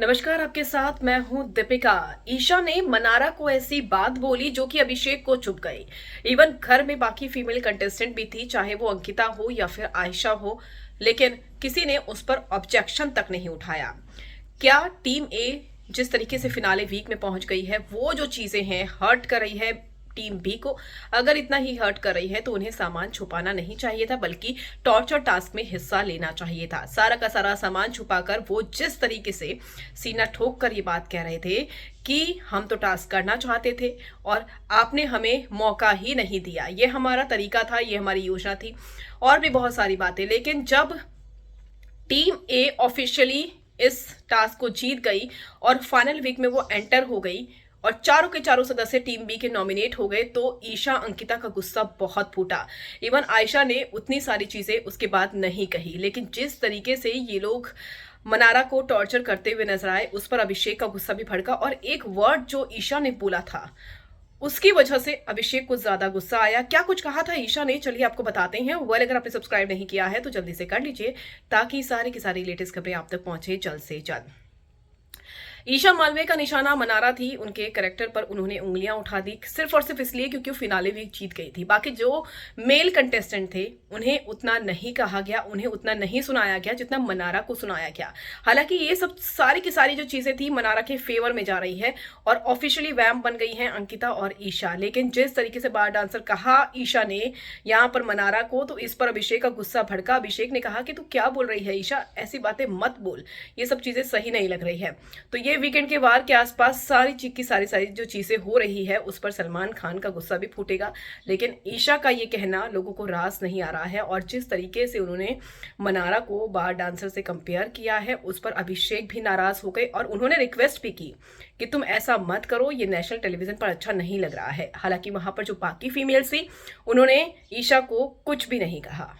नमस्कार, आपके साथ मैं हूं दीपिका। ईशा ने मनारा को ऐसी बात बोली जो कि अभिषेक को चुभ गई। इवन घर में बाकी फीमेल कंटेस्टेंट भी थी, चाहे वो अंकिता हो या फिर आयशा हो, लेकिन किसी ने उस पर ऑब्जेक्शन तक नहीं उठाया। क्या टीम ए जिस तरीके से फिनाले वीक में पहुंच गई है, वो जो चीजें हैं हर्ट कर रही है टीम बी को। अगर इतना ही हर्ट कर रही है तो उन्हें सामान छुपाना नहीं चाहिए था, बल्कि टॉर्चर टास्क में हिस्सा लेना चाहिए था। सारा का सारा सामान छुपाकर वो जिस तरीके से सीना ठोक कर ये बात कह रहे थे कि हम तो टास्क करना चाहते थे और आपने हमें मौका ही नहीं दिया, ये हमारा तरीका था, ये हमारी योजना थी, और भी बहुत सारी बातें। लेकिन जब टीम ए ऑफिशियली इस टास्क को जीत गई और फाइनल वीक में वो एंटर हो गई और चारों के चारों सदस्य टीम बी के नॉमिनेट हो गए, तो ईशा अंकिता का गुस्सा बहुत फूटा। इवन आयशा ने उतनी सारी चीजें उसके बाद नहीं कही, लेकिन जिस तरीके से ये लोग मनारा को टॉर्चर करते हुए नजर आए, उस पर अभिषेक का गुस्सा भी भड़का। और एक वर्ड जो ईशा ने बोला था, उसकी वजह से अभिषेक को ज्यादा गुस्सा आया। क्या कुछ कहा था ईशा ने, चलिए आपको बताते हैं। अगर आपने सब्सक्राइब नहीं किया है तो जल्दी से कर लीजिए, ताकि सारी की सारी लेटेस्ट खबरें आप तक पहुंचे जल्द से जल्द। ईशा मालवे का निशाना मनारा थी, उनके कैरेक्टर पर उन्होंने उंगलियां उठा दी, सिर्फ और सिर्फ इसलिए क्योंकि वो फिनाले वीक जीत गई थी। बाकी जो मेल कंटेस्टेंट थे उन्हें उतना नहीं कहा गया, उन्हें उतना नहीं सुनाया गया जितना मनारा को सुनाया गया। हालांकि ये सब सारी की सारी जो चीजें थी मनारा के फेवर में जा रही है और ऑफिशियली वैम्प बन गई हैं अंकिता और ईशा। लेकिन जिस तरीके से बार डांसर कहा ईशा ने यहाँ पर मनारा को, तो इस पर अभिषेक का गुस्सा भड़का। अभिषेक ने कहा कि तू क्या बोल रही है ईशा, ऐसी बातें मत बोल, ये सब चीजें सही नहीं लग रही है। तो ये वीकेंड के वार के आसपास सारी चीज की सारी जो चीजें हो रही है, उस पर सलमान खान का गुस्सा भी फूटेगा। लेकिन ईशा का ये कहना लोगों को रास नहीं आ रहा है, और जिस तरीके से उन्होंने मनारा को बार डांसर से कंपेयर किया है, उस पर अभिषेक भी नाराज हो गए और उन्होंने रिक्वेस्ट भी की कि तुम ऐसा मत करो, ये नेशनल टेलीविजन पर अच्छा नहीं लग रहा है। हालांकि वहां पर जो बाकी फीमेल्स थी, उन्होंने ईशा को कुछ भी नहीं कहा।